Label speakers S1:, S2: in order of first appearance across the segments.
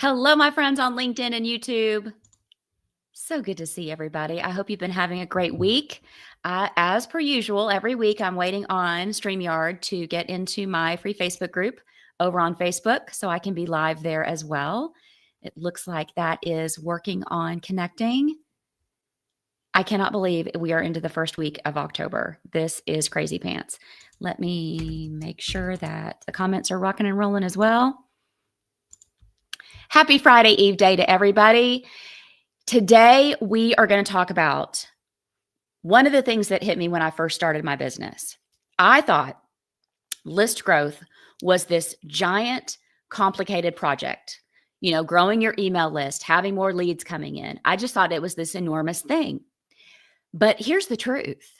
S1: Hello, my friends on LinkedIn and YouTube. So good to see everybody. I hope you've been having a great week. As per usual, every week I'm waiting on StreamYard to get into my free Facebook group over on Facebook so I can be live there as well. It looks like that is working on connecting. I cannot believe we are into the first week of October. This is crazy pants. Let me make sure that the comments are rocking and rolling as well. Happy Friday Eve day to everybody. Today, we are going to talk about one of the things that hit me when I first started my business. I thought list growth was this giant, complicated project. You know, growing your email list, having more leads coming in. I just thought it was this enormous thing. But here's the truth.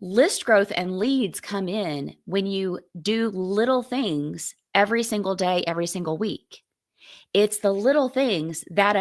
S1: List growth and leads come in when you do little things every single day, every single week. It's the little things that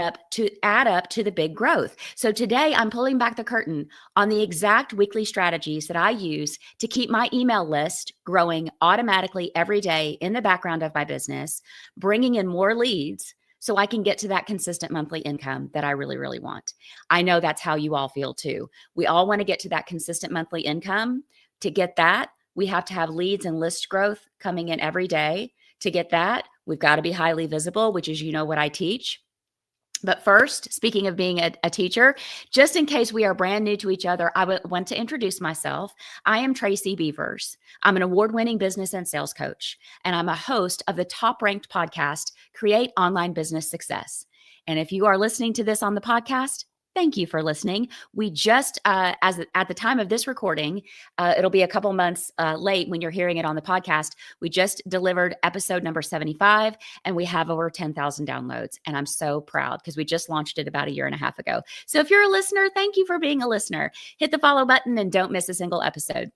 S1: add up to the big growth. So today I'm pulling back the curtain on the exact weekly strategies that I use to keep my email list growing automatically every day in the background of my business, bringing in more leads so I can get to that consistent monthly income that I really, really want. I know that's how you all feel too. We all want to get to that consistent monthly income. To get that, we have to have leads and list growth coming in every day. To get that, we've got to be highly visible, which is, what I teach. But first, speaking of being a teacher, just in case we are brand new to each other, I want to introduce myself. I am Tracy Beavers. I'm an award-winning business and sales coach, and I'm a host of the top-ranked podcast, Create Online Business Success. And if you are listening to this on the podcast, thank you for listening. We just, at the time of this recording, it'll be a couple months late when you're hearing it on the podcast. We just delivered episode number 75, and we have over 10,000 downloads. And I'm so proud because we just launched it about a year and a half ago. So if you're a listener, thank you for being a listener. Hit the follow button and don't miss a single episode.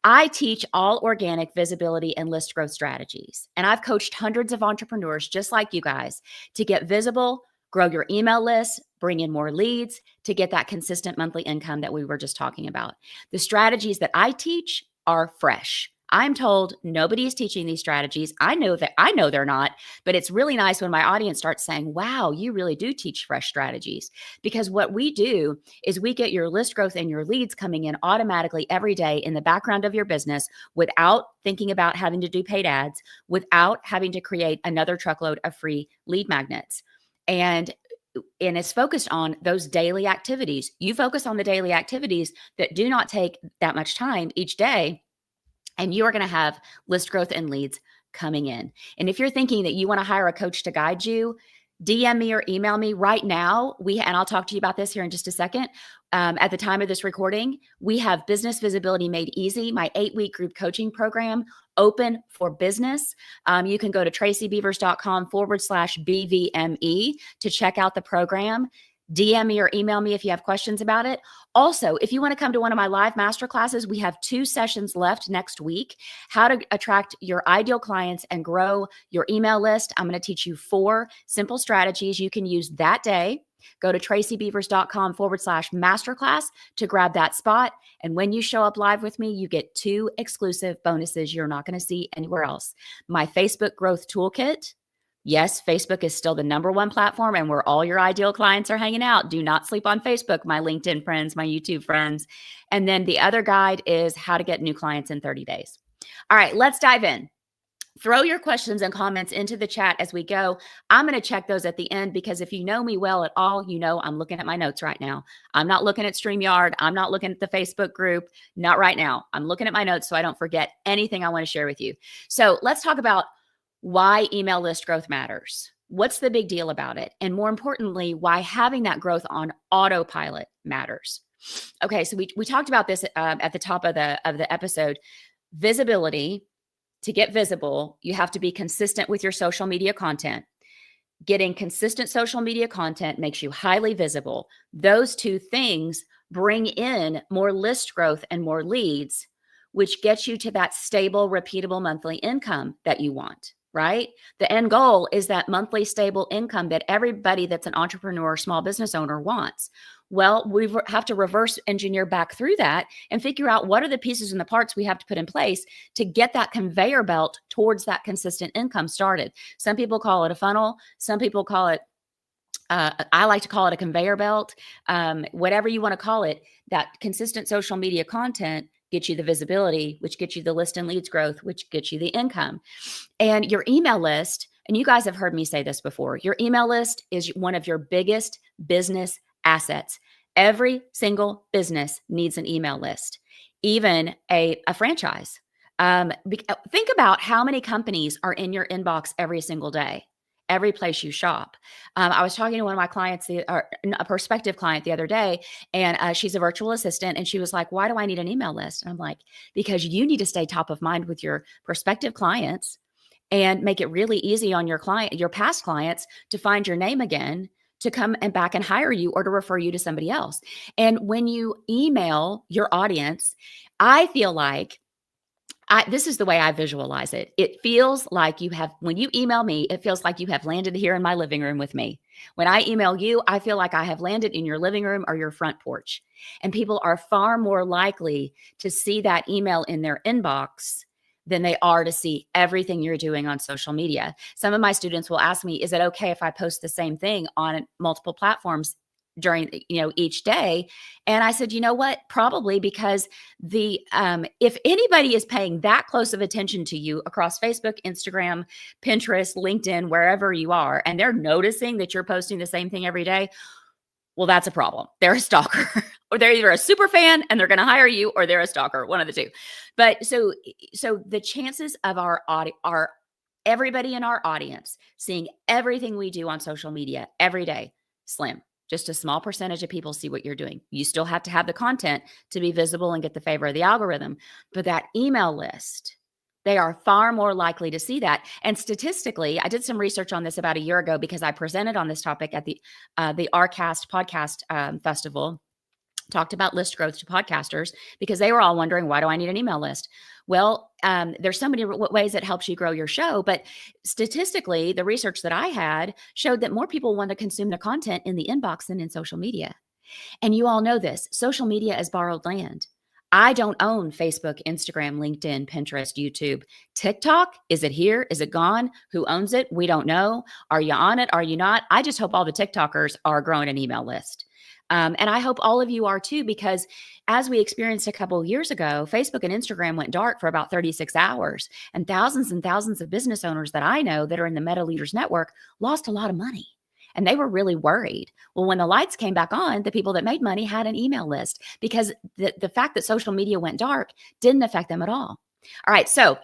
S1: I teach all organic visibility and list growth strategies. And I've coached hundreds of entrepreneurs just like you guys to get visible, grow your email list, bring in more leads to get that consistent monthly income that we were just talking about. The strategies that I teach are fresh. I'm told nobody is teaching these strategies. I know they're not, but it's really nice when my audience starts saying, wow, you really do teach fresh strategies. Because what we do is we get your list growth and your leads coming in automatically every day in the background of your business without thinking about having to do paid ads, without having to create another truckload of free lead magnets. And it's focused on those daily activities. You focus on the daily activities that do not take that much time each day, and you are going to have list growth and leads coming in. And if you're thinking that you want to hire a coach to guide you, DM me or email me right now. And I'll talk to you about this here in just a second. At the time of this recording, we have Business Visibility Made Easy, my 8-week group coaching program, open for business. You can go to tracybeavers.com/BVME to check out the program. DM me or email me if you have questions about it. Also, if you want to come to one of my live masterclasses, we have 2 sessions left next week. How to attract your ideal clients and grow your email list. I'm going to teach you 4 simple strategies you can use that day. Go to tracybeavers.com/masterclass to grab that spot. And when you show up live with me, you get 2 exclusive bonuses you're not going to see anywhere else. My Facebook Growth Toolkit. Yes, Facebook is still the #1 platform and where all your ideal clients are hanging out. Do not sleep on Facebook, my LinkedIn friends, my YouTube friends. And then the other guide is how to get new clients in 30 days. All right, let's dive in. Throw your questions and comments into the chat as we go. I'm going to check those at the end because if you know me well at all, you know I'm looking at my notes right now. I'm not looking at StreamYard. I'm not looking at the Facebook group. Not right now. I'm looking at my notes so I don't forget anything I want to share with you. So let's talk about why email list growth matters. What's the big deal about it? And more importantly, why having that growth on autopilot matters. Okay, so we talked about this at the top of the episode. Visibility. To get visible, you have to be consistent with your social media content. Getting consistent social media content makes you highly visible. Those 2 things bring in more list growth and more leads, which gets you to that stable, repeatable monthly income that you want, right? The end goal is that monthly stable income that everybody that's an entrepreneur or small business owner wants. Well, we have to reverse engineer back through that and figure out what are the pieces and the parts we have to put in place to get that conveyor belt towards that consistent income started. Some people call it a funnel. Some people call it, I like to call it a conveyor belt. Whatever you want to call it, that consistent social media content gets you the visibility, which gets you the list and leads growth, which gets you the income. And your email list, and you guys have heard me say this before, your email list is one of your biggest business assets. Every single business needs an email list, even a franchise. Think about how many companies are in your inbox every single day, every place you shop. I was talking to one of my clients, or a prospective client the other day, and she's a virtual assistant, and she was like, why do I need an email list? And I'm like, because you need to stay top of mind with your prospective clients and make it really easy on your past clients to find your name again, to come and back and hire you or to refer you to somebody else. And when you email your audience, I feel like this is the way I visualize it. It feels like when you email me, it feels like you have landed here in my living room with me. When I email you, I feel like I have landed in your living room or your front porch. And people are far more likely to see that email in their inbox than they are to see everything you're doing on social media. Some of my students will ask me, is it okay if I post the same thing on multiple platforms during, each day? And I said, you know what? Probably, because if anybody is paying that close of attention to you across Facebook, Instagram, Pinterest, LinkedIn, wherever you are, and they're noticing that you're posting the same thing every day, well, that's a problem. They're a stalker, or they're either a super fan and they're going to hire you, or they're a stalker, one of the two. But so the chances of our everybody in our audience seeing everything we do on social media every day, slim. Just a small percentage of people see what you're doing. You still have to have the content to be visible and get the favor of the algorithm. But that email list, they are far more likely to see that. And statistically, I did some research on this about a year ago because I presented on this topic at the RCast podcast festival. Talked about list growth to podcasters because they were all wondering, why do I need an email list? Well, there's so many ways it helps you grow your show, but statistically, the research that I had showed that more people want to consume the content in the inbox than in social media. And you all know this, social media is borrowed land. I don't own Facebook, Instagram, LinkedIn, Pinterest, YouTube. TikTok, is it here? Is it gone? Who owns it? We don't know. Are you on it? Are you not? I just hope all the TikTokers are growing an email list. And I hope all of you are too, because as we experienced a couple of years ago, Facebook and Instagram went dark for about 36 hours, and thousands of business owners that I know that are in the Meta Leaders Network lost a lot of money. And they were really worried. Well, when the lights came back on, the people that made money had an email list, because the fact that social media went dark didn't affect them at all. All right, so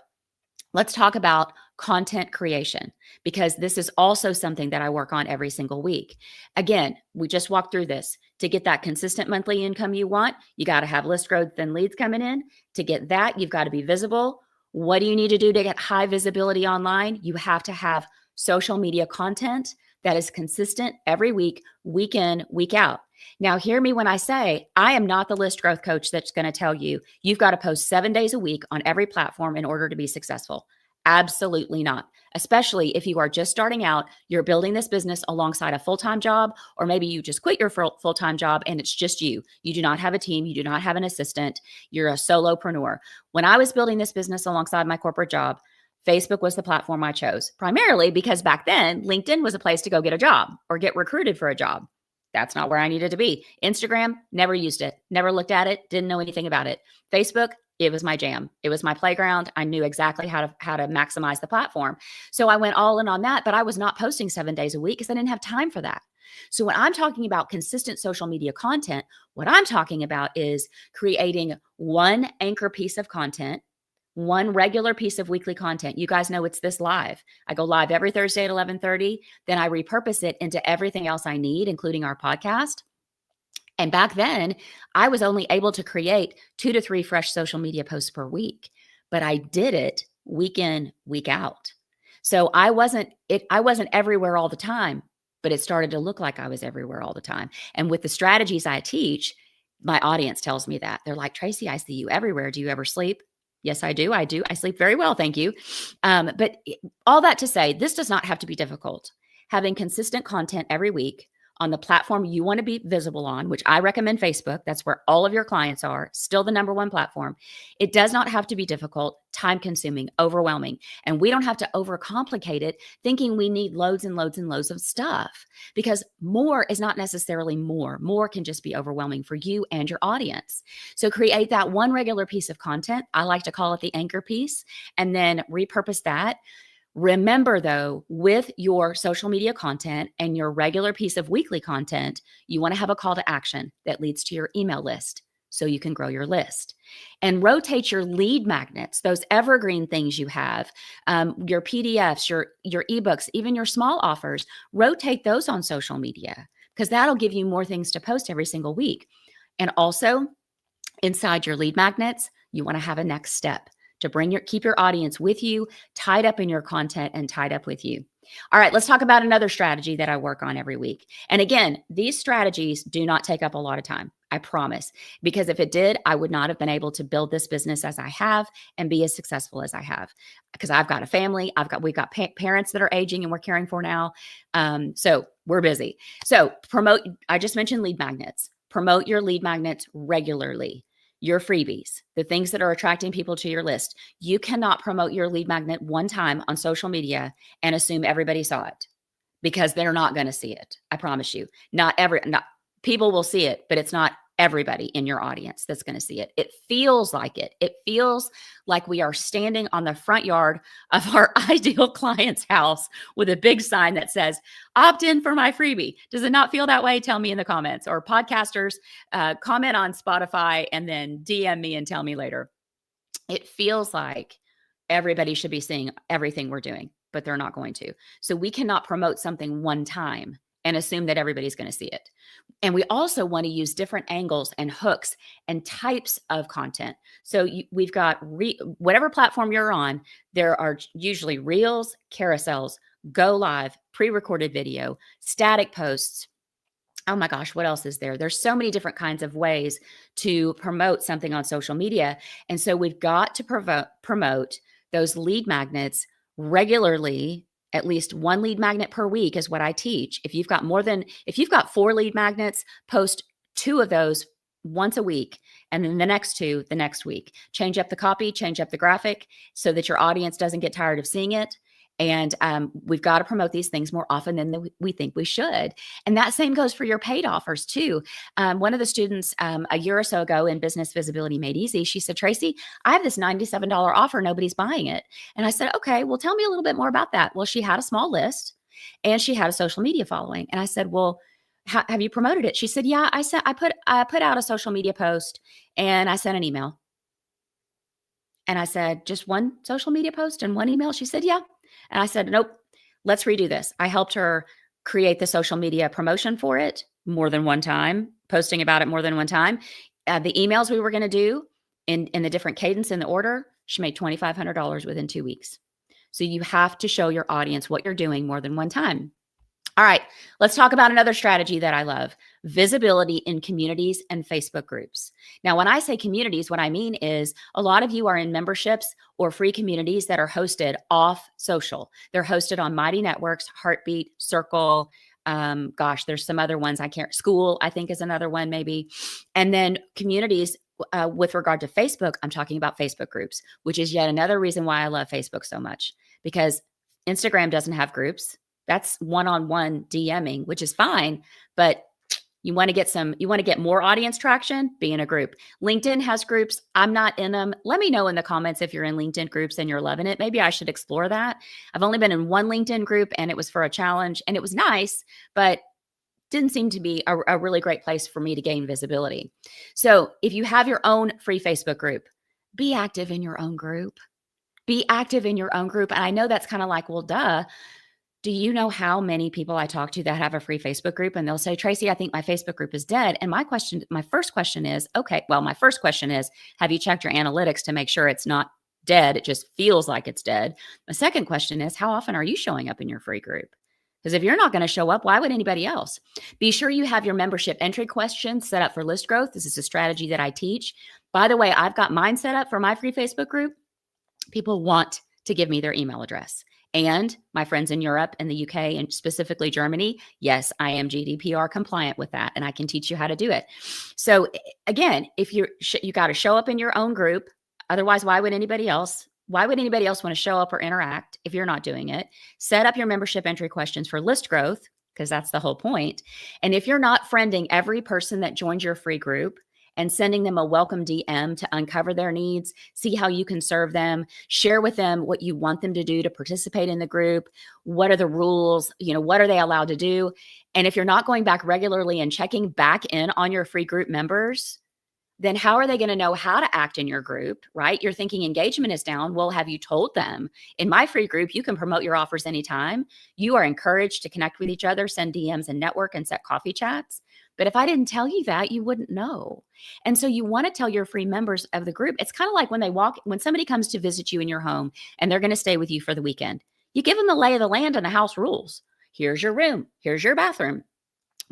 S1: let's talk about content creation, because this is also something that I work on every single week. Again, we just walked through this. To get that consistent monthly income you want, you got to have list growth and leads coming in. To get that, you've got to be visible. What do you need to do to get high visibility online? You have to have social media content that is consistent every week, week in, week out. Now, hear me when I say I am not the list growth coach that's going to tell you you've got to post 7 days a week on every platform in order to be successful. Absolutely not. Especially if you are just starting out, you're building this business alongside a full-time job, or maybe you just quit your full-time job and it's just you. You do not have a team. You do not have an assistant. You're a solopreneur. When I was building this business alongside my corporate job, Facebook was the platform I chose, primarily because back then, LinkedIn was a place to go get a job or get recruited for a job. That's not where I needed to be. Instagram, never used it, never looked at it, didn't know anything about it. Facebook, it was my jam. It was my playground. I knew exactly how to maximize the platform. So I went all in on that, but I was not posting 7 days a week because I didn't have time for that. So when I'm talking about consistent social media content, what I'm talking about is creating one anchor piece of content, one regular piece of weekly content. You guys know it's this live. I go live every Thursday at 11:30. Then I repurpose it into everything else I need, including our podcast. And back then, I was only able to create 2 to 3 fresh social media posts per week, but I did it week in, week out. So I wasn't everywhere all the time, but it started to look like I was everywhere all the time. And with the strategies I teach, my audience tells me that. They're like, Tracy, I see you everywhere. Do you ever sleep? Yes, I do. I do. I sleep very well. Thank you. But all that to say, this does not have to be difficult. Having consistent content every week, on the platform you want to be visible on, which I recommend Facebook. That's where all of your clients are, still the number one platform. It does not have to be difficult, time consuming, overwhelming. And we don't have to overcomplicate it thinking we need loads and loads and loads of stuff, because more is not necessarily more. More can just be overwhelming for you and your audience. So create that one regular piece of content. I like to call it the anchor piece, and then repurpose that. Remember, though, with your social media content and your regular piece of weekly content, you want to have a call to action that leads to your email list so you can grow your list. And rotate your lead magnets, those evergreen things you have, your PDFs, your ebooks, even your small offers. Rotate those on social media, because that'll give you more things to post every single week. And also, inside your lead magnets, you want to have a next step to keep your audience with you, tied up in your content and tied up with you. All right, let's talk about another strategy that I work on every week. And again, these strategies do not take up a lot of time, I promise, because if it did, I would not have been able to build this business as I have and be as successful as I have, because I've got a family, we've got parents that are aging and we're caring for now. So we're busy. So I just mentioned lead magnets. Promote your lead magnets regularly. Your freebies, the things that are attracting people to your list. You cannot promote your lead magnet one time on social media and assume everybody saw it, because they're not going to see it. I promise you. Not people will see it, but it's not everybody in your audience that's going to see it. It feels like it. It feels like we are standing on the front yard of our ideal client's house with a big sign that says, opt in for my freebie. Does it not feel that way? Tell me in the comments, or podcasters, comment on Spotify and then DM me and tell me later. It feels like everybody should be seeing everything we're doing, but they're not going to. So we cannot promote something one time and assume that everybody's going to see it. And we also want to use different angles and hooks and types of content. So we've got whatever platform you're on, there are usually reels, carousels, go live, pre-recorded video, static posts. Oh my gosh, what else is there? There's so many different kinds of ways to promote something on social media. And so we've got to promote those lead magnets regularly. At least one lead magnet per week is what I teach. If you've got 4 lead magnets, post 2 of those once a week, and then the next 2 the next week. Change up the copy, change up the graphic so that your audience doesn't get tired of seeing it. And we've got to promote these things more often than we think we should. And that same goes for your paid offers too. One of the students a year or so ago in Business Visibility Made Easy, she said, Tracy, I have this $97 offer. Nobody's buying it. And I said, okay, well, tell me a little bit more about that. Well, she had a small list and she had a social media following. And I said, well, have you promoted it? She said, yeah, I put out a social media post and I sent an email. And I said, just one social media post and one email? She said, yeah. And I said, nope, let's redo this. I helped her create the social media promotion for it more than one time, posting about it more than one time. The emails we were going to do in the different cadence in the order, she made $2,500 within 2 weeks. So you have to show your audience what you're doing more than one time. All right, let's talk about another strategy that I love: visibility in communities and Facebook groups. Now, when I say communities, what I mean is a lot of you are in memberships or free communities that are hosted off social. They're hosted on Mighty Networks, Heartbeat, Circle. There's some other ones. School, I think, is another one maybe. And then communities with regard to Facebook, I'm talking about Facebook groups, which is yet another reason why I love Facebook so much, because Instagram doesn't have groups. That's one-on-one DMing, which is fine, but you want to get more audience traction, be in a group. LinkedIn has groups. I'm not in them. Let me know in the comments if you're in LinkedIn groups and you're loving it. Maybe I should explore that. I've only been in one LinkedIn group and it was for a challenge and it was nice, but didn't seem to be a really great place for me to gain visibility. So if you have your own free Facebook group, be active in your own group. Be active in your own group. And I know that's kind of like, well, duh. Do you know how many people I talk to that have a free Facebook group and they'll say, Tracy, I think my Facebook group is dead. And my first question is, have you checked your analytics to make sure it's not dead? It just feels like it's dead. The second question is, how often are you showing up in your free group? Because if you're not going to show up, why would anybody else? Be sure you have your membership entry questions set up for list growth. This is a strategy that I teach. By the way, I've got mine set up for my free Facebook group. People want to give me their email address. And my friends in Europe and the UK and specifically Germany, yes, I am GDPR compliant with that, and I can teach you how to do it. So again, if you got to show up in your own group, otherwise, why would anybody else? Why would anybody else want to show up or interact if you're not doing it? Set up your membership entry questions for list growth, because that's the whole point. And if you're not friending every person that joins your free group and sending them a welcome DM to uncover their needs, see how you can serve them, share with them what you want them to do to participate in the group, what are the rules, what are they allowed to do? And if you're not going back regularly and checking back in on your free group members, then how are they going to know how to act in your group, right? You're thinking engagement is down. Well, have you told them? In my free group, you can promote your offers anytime. You are encouraged to connect with each other, send DMs and network and set coffee chats. But if I didn't tell you that, you wouldn't know. And so you want to tell your free members of the group. It's kind of like when somebody comes to visit you in your home and they're going to stay with you for the weekend. You give them the lay of the land and the house rules. Here's your room. Here's your bathroom.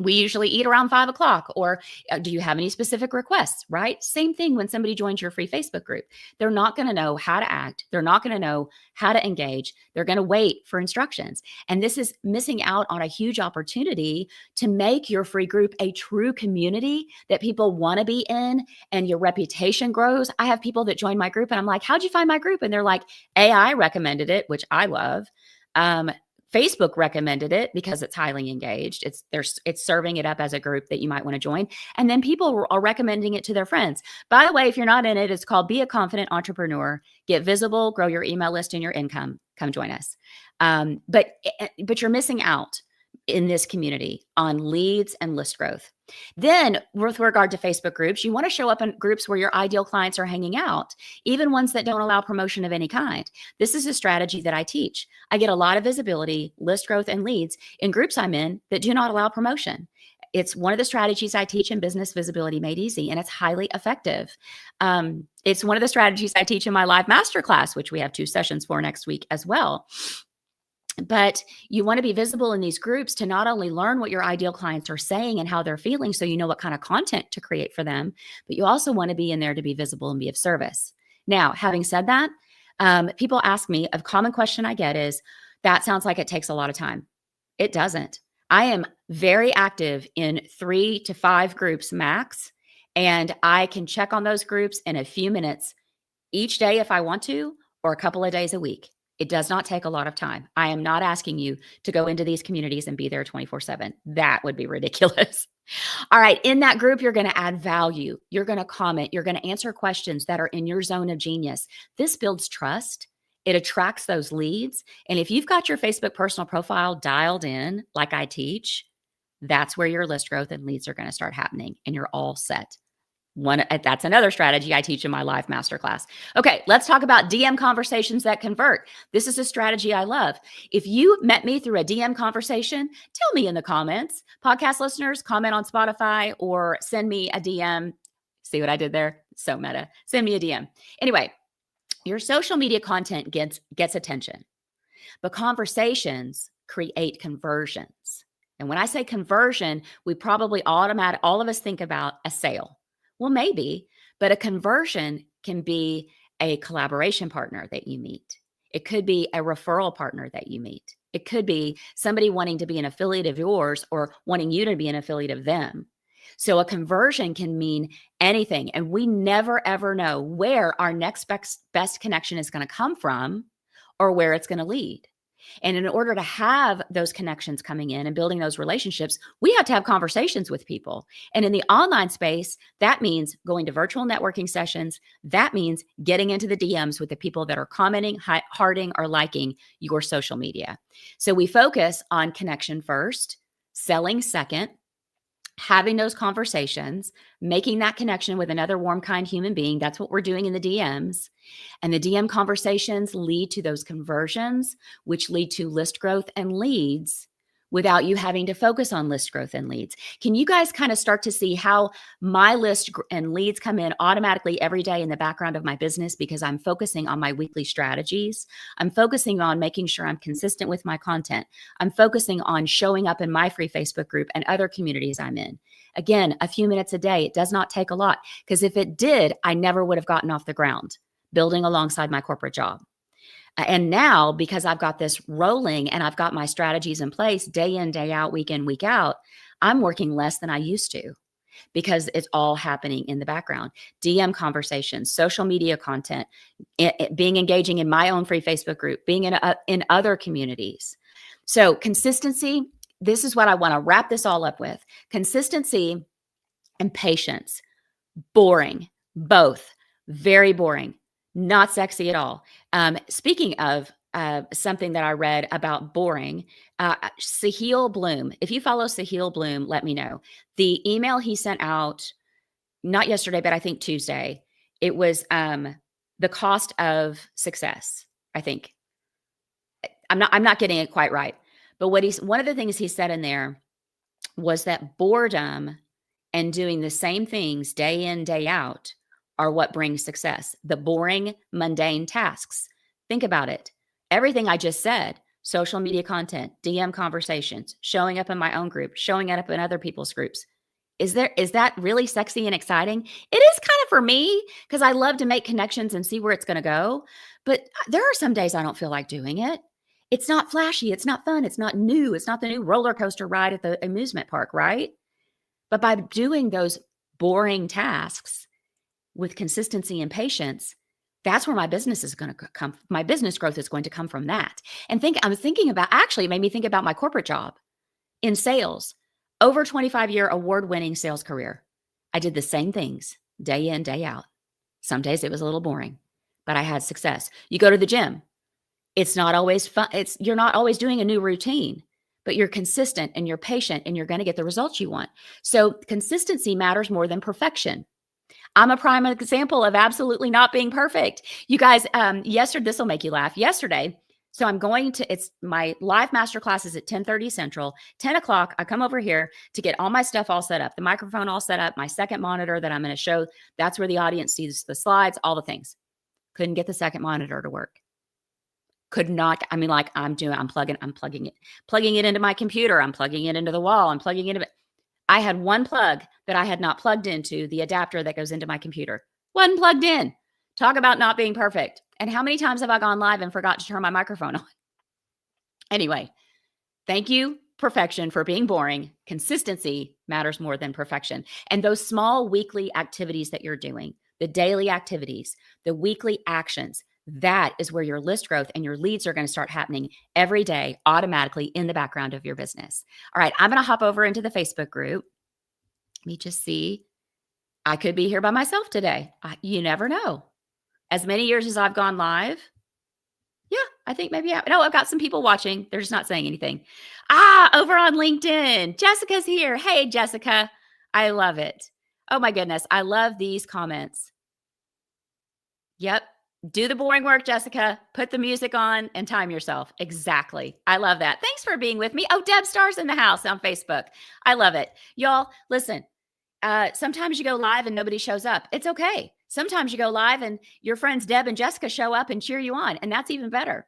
S1: We usually eat around 5 o'clock, or do you have any specific requests, right? Same thing when somebody joins your free Facebook group. They're not going to know how to act. They're not going to know how to engage. They're going to wait for instructions. And this is missing out on a huge opportunity to make your free group a true community that people want to be in and your reputation grows. I have people that join my group and I'm like, how'd you find my group? And they're like, AI recommended it, which I love. Facebook recommended it because it's highly engaged. It's serving it up as a group that you might want to join. And then people are recommending it to their friends. By the way, if you're not in it, it's called Be a Confident Entrepreneur. Get visible, grow your email list and your income. Come join us. But you're missing out in this community on leads and list growth. Then with regard to Facebook groups, you want to show up in groups where your ideal clients are hanging out, even ones that don't allow promotion of any kind. This is a strategy that I teach. I get a lot of visibility, list growth, and leads in groups I'm in that do not allow promotion. It's one of the strategies I teach in Business Visibility Made Easy, and it's highly effective. It's one of the strategies I teach in my live masterclass, which we have 2 sessions for next week as well. But you want to be visible in these groups to not only learn what your ideal clients are saying and how they're feeling, so you know what kind of content to create for them, but you also want to be in there to be visible and be of service. Now, having said that, people ask me, a common question I get is, that sounds like it takes a lot of time. It doesn't. I am very active in 3 to 5 groups max, and I can check on those groups in a few minutes each day if I want to, or a couple of days a week. It does not take a lot of time. I am not asking you to go into these communities and be there 24/7. That would be ridiculous. All right. In that group, you're going to add value. You're going to comment. You're going to answer questions that are in your zone of genius. This builds trust. It attracts those leads. And if you've got your Facebook personal profile dialed in, like I teach, that's where your list growth and leads are going to start happening, and you're all set. That's another strategy I teach in my live masterclass. Okay, let's talk about DM conversations that convert. This is a strategy I love. If you met me through a DM conversation, tell me in the comments. Podcast listeners, comment on Spotify or send me a DM. See what I did there? So meta. Send me a DM. Anyway, your social media content gets attention, but conversations create conversions. And when I say conversion, we probably all of us think about a sale. Well, maybe, but a conversion can be a collaboration partner that you meet. It could be a referral partner that you meet. It could be somebody wanting to be an affiliate of yours or wanting you to be an affiliate of them. So a conversion can mean anything. And we never, ever know where our next best connection is going to come from or where it's going to lead. And in order to have those connections coming in and building those relationships, we have to have conversations with people. And in the online space, that means going to virtual networking sessions. That means getting into the DMs with the people that are commenting, hearting, or liking your social media. So we focus on connection first, selling second, having those conversations, making that connection with another warm, kind human being. That's what we're doing in the DMs. And the DM conversations lead to those conversions, which lead to list growth and leads without you having to focus on list growth and leads. Can you guys kind of start to see how my list and leads come in automatically every day in the background of my business because I'm focusing on my weekly strategies? I'm focusing on making sure I'm consistent with my content. I'm focusing on showing up in my free Facebook group and other communities I'm in. Again, a few minutes a day. It does not take a lot, because if it did, I never would have gotten off the ground building alongside my corporate job. And now, because I've got this rolling and I've got my strategies in place day in, day out, week in, week out, I'm working less than I used to because it's all happening in the background. DM conversations, social media content, being engaging in my own free Facebook group, being in other communities. So consistency, this is what I want to wrap this all up with. Consistency and patience, boring, both very boring, not sexy at all. Speaking of something that I read about boring, Sahil Bloom. If you follow Sahil Bloom, let me know. The email he sent out, not yesterday, but I think Tuesday, it was the cost of success, I think. I'm not getting it quite right. But one of the things he said in there was that boredom and doing the same things day in, day out are what brings success. The boring, mundane tasks. Think about it. Everything I just said, social media content, DM conversations, showing up in my own group, showing up in other people's groups. Is that really sexy and exciting? It is kind of for me because I love to make connections and see where it's going to go. But there are some days I don't feel like doing it. It's not flashy. It's not fun. It's not new. It's not the new roller coaster ride at the amusement park, right? But by doing those boring tasks with consistency and patience, that's where my business is going to come. My business growth is going to come from that. And I was thinking about, actually, it made me think about my corporate job in sales, over 25-year award-winning sales career. I did the same things day in, day out. Some days it was a little boring, but I had success. You go to the gym. It's not always fun. You're not always doing a new routine, but you're consistent and you're patient and you're going to get the results you want. So consistency matters more than perfection. I'm a prime example of absolutely not being perfect. You guys, yesterday, this will make you laugh. Yesterday, so it's my live masterclass is at 10:30 Central, 10 o'clock. I come over here to get all my stuff all set up, the microphone all set up, my second monitor that I'm going to show. That's where the audience sees the slides, all the things. Couldn't get the second monitor to work. Could not, I mean, like I'm plugging it into my computer. I'm plugging it into the wall. I'm plugging it. I had one plug that I had not plugged into, the adapter that goes into my computer. Wasn't plugged in. Talk about not being perfect. And how many times have I gone live and forgot to turn my microphone on? Anyway, thank you, perfection, for being boring. Consistency matters more than perfection. And those small weekly activities that you're doing, the daily activities, the weekly actions, that is where your list growth and your leads are going to start happening every day automatically in the background of your business. All right, I'm going to hop over into the Facebook group. Let me just see. I could be here by myself today. You never know. As many years as I've gone live, yeah, I think maybe I've got some people watching. They're just not saying anything. Over on LinkedIn, Jessica's here. Hey, Jessica. I love it. Oh my goodness. I love these comments. Yep. Do the boring work, Jessica. Put the music on and time yourself. Exactly. I love that. Thanks for being with me. Oh, Deb Star's in the house on Facebook. I love it. Y'all, listen, sometimes you go live and nobody shows up. It's okay. Sometimes you go live and your friends Deb and Jessica show up and cheer you on, and that's even better.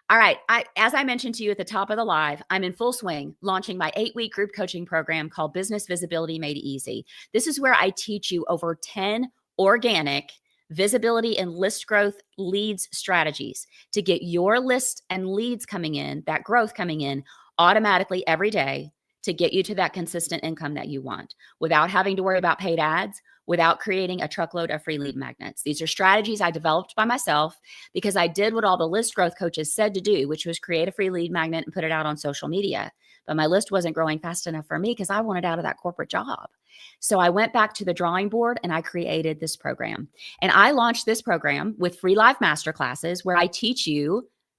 S1: All right. As I mentioned to you at the top of the live, I'm in full swing launching my 8-week group coaching program called Business Visibility Made Easy. This is where I teach you over 10 organic visibility and list growth leads strategies to get your list and leads coming in, that growth coming in automatically every day to get you to that consistent income that you want without having to worry about paid ads, without creating a truckload of free lead magnets. These are strategies I developed by myself because I did what all the list growth coaches said to do, which was create a free lead magnet and put it out on social media. But my list wasn't growing fast enough for me because I wanted out of that corporate job. So I went back to the drawing board and I created this program. And I launched this program with free live masterclasses where I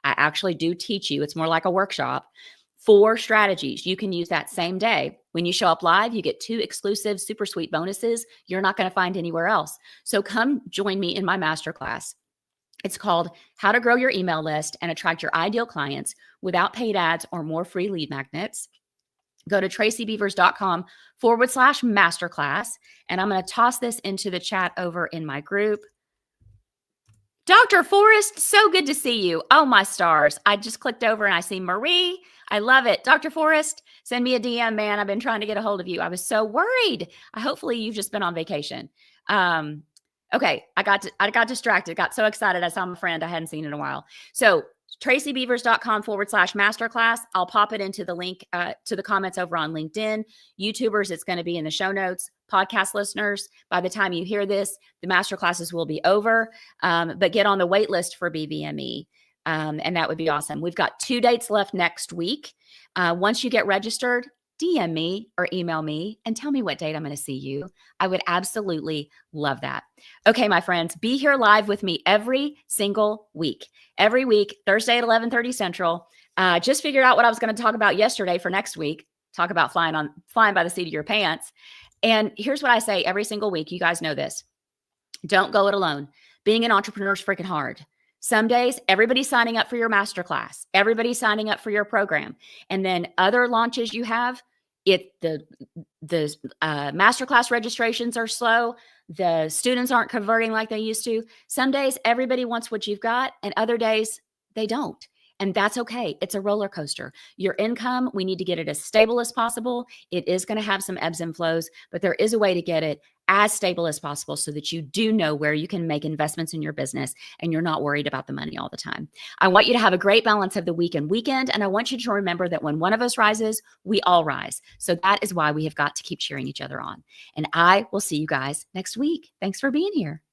S1: actually do teach you, it's more like a workshop, 4 strategies you can use that same day. When you show up live, you get 2 exclusive super sweet bonuses you're not going to find anywhere else. So come join me in my masterclass. It's called How to Grow Your Email List and Attract Your Ideal Clients Without Paid Ads or More Free Lead Magnets. Go to tracybeavers.com/masterclass. And I'm going to toss this into the chat over in my group. Dr. Forrest, so good to see you. Oh, my stars. I just clicked over and I see Marie. I love it. Dr. Forrest, send me a DM, man. I've been trying to get a hold of you. I was so worried. Hopefully you've just been on vacation. Okay. I got distracted, got so excited. I saw my friend I hadn't seen in a while. So tracybeavers.com/masterclass. I'll pop it into the link to the comments over on LinkedIn. YouTubers, it's going to be in the show notes. Podcast listeners, by the time you hear this, the masterclasses will be over, but get on the wait list for BVME. And that would be awesome. We've got 2 dates left next week. Once you get registered, DM me or email me and tell me what date I'm going to see you. I would absolutely love that. Okay, my friends, be here live with me every single week. Every week, Thursday at 11:30 Central. Just figured out what I was going to talk about yesterday for next week. Talk about flying by the seat of your pants. And here's what I say every single week. You guys know this. Don't go it alone. Being an entrepreneur is freaking hard. Some days, everybody's signing up for your masterclass. Everybody's signing up for your program. And then other launches you have, the masterclass registrations are slow. The students aren't converting like they used to. Some days, everybody wants what you've got, and other days, they don't. And that's okay. It's a roller coaster. Your income, we need to get it as stable as possible. It is going to have some ebbs and flows, but there is a way to get it as stable as possible so that you do know where you can make investments in your business and you're not worried about the money all the time. I want you to have a great balance of the week and weekend. And I want you to remember that when one of us rises, we all rise. So that is why we have got to keep cheering each other on. And I will see you guys next week. Thanks for being here.